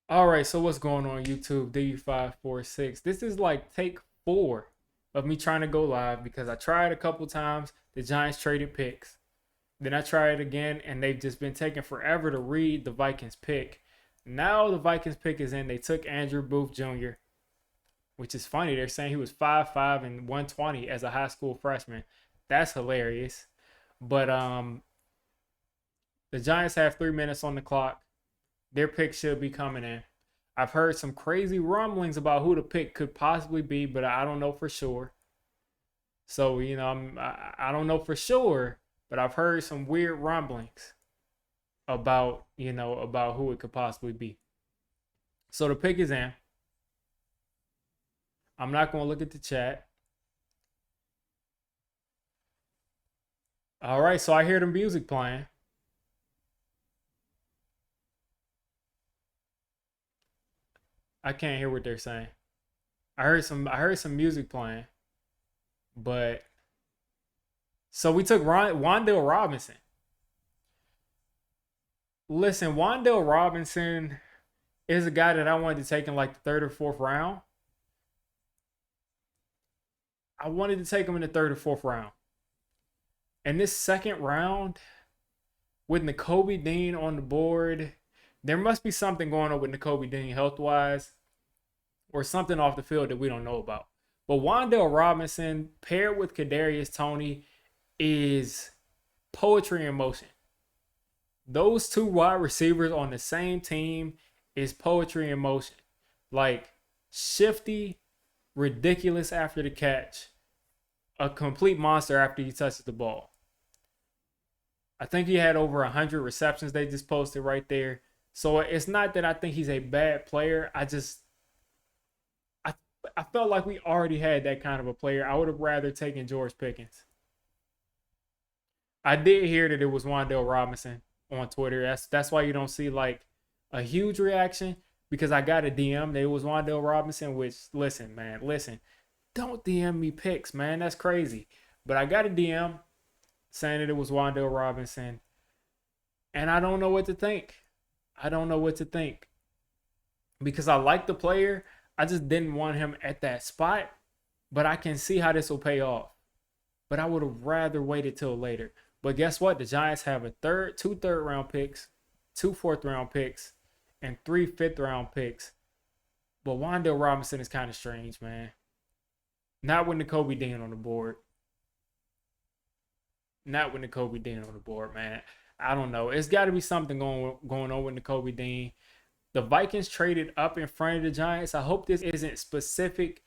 All right, so what's going on YouTube? D546. This is like take 4 of me trying to go live because I tried a couple times. The Giants traded picks. Then I tried it again, and they've just been taking forever to read the Vikings pick. Now the Vikings pick is in. They took Andrew Booth Jr., which is funny. They're saying he was 5'5" and 120 as a high school freshman. That's hilarious. But the Giants have 3 minutes on the clock. Their pick should be coming in. I've heard some crazy rumblings about who the pick could possibly be, but I don't know for sure. So I don't know for sure, but I've heard some weird rumblings about who it could possibly be. So the pick is in. I'm not going to look at the chat. All right, so I hear the music playing. I can't hear what they're saying. I heard some music playing, but so we took Wan'dale Robinson. Listen, Wan'dale Robinson is a guy that I wanted to take in like the third or fourth round. I wanted to take him in the third or fourth round. And this second round, with Nakobe Dean on the board, there must be something going on with Nakobe Dean health wise, or something off the field that we don't know about. But Wan'Dale Robinson paired with Kadarius Toney is poetry in motion. Those two wide receivers on the same team is poetry in motion. Like shifty, ridiculous after the catch, a complete monster after he touches the ball. I think he had over 100 receptions. They just posted right there. So it's not that I think he's a bad player. I felt like we already had that kind of a player. I would have rather taken George Pickens. I did hear that it was Wan'Dale Robinson on Twitter. That's why you don't see like a huge reaction, because I got a DM that it was Wan'Dale Robinson. Which, listen, man, listen, don't DM me picks, man. That's crazy. But I got a DM saying that it was Wan'Dale Robinson, and I don't know what to think. I don't know what to think because I like the player. I just didn't want him at that spot, but I can see how this will pay off. But I would have rather waited till later. But guess what? The Giants have two third round picks, two fourth round picks, and three fifth round picks. But Wan'Dale Robinson is kind of strange, man. Not with Nakobe Dean on the board. Not with Nakobe Dean on the board, man. I don't know. It's got to be something going on with Nakobe Dean. The Vikings traded up in front of the Giants. I hope this isn't specific,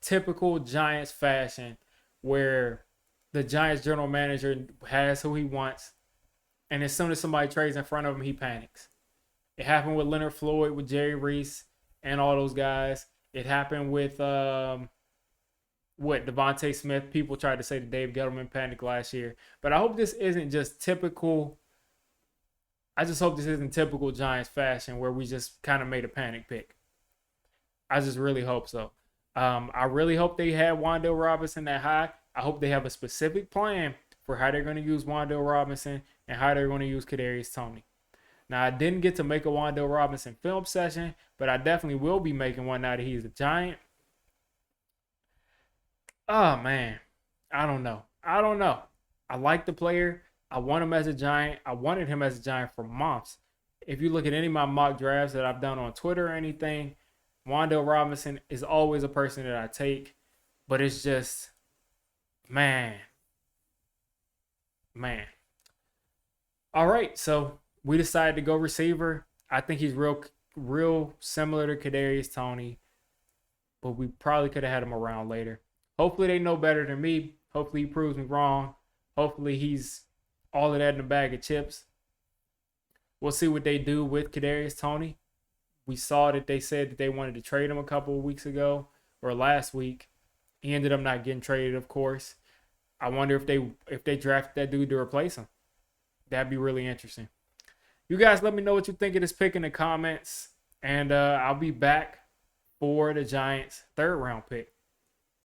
typical Giants fashion where the Giants general manager has who he wants, and as soon as somebody trades in front of him, he panics. It happened with Leonard Floyd, with Jerry Reese, and all those guys. It happened with Devontae Smith. People tried to say that Dave Gettleman panicked last year, but I hope this isn't just typical. I just hope this isn't typical Giants fashion where we just kind of made a panic pick. I just really hope so. I really hope they had Wan'Dale Robinson that high. I hope they have a specific plan for how they're going to use Wan'Dale Robinson and how they're going to use Kadarius Toney. Now, I didn't get to make a Wan'Dale Robinson film session, but I definitely will be making one now that he's a Giant. Oh, man. I don't know. I like the player. I want him as a Giant. I wanted him as a Giant for months. If you look at any of my mock drafts that I've done on Twitter or anything, Wan'Dale Robinson is always a person that I take. But it's just, man. All right, so we decided to go receiver. I think he's real similar to Kadarius Toney, but we probably could have had him around later. Hopefully they know better than me. Hopefully he proves me wrong. Hopefully he's all of that in a bag of chips. We'll see what they do with Kadarius Toney. We saw that they said that they wanted to trade him a couple of weeks ago or last week. He ended up not getting traded, of course. I wonder if they drafted that dude to replace him. That'd be really interesting. You guys let me know what you think of this pick in the comments. And I'll be back for the Giants' third round pick.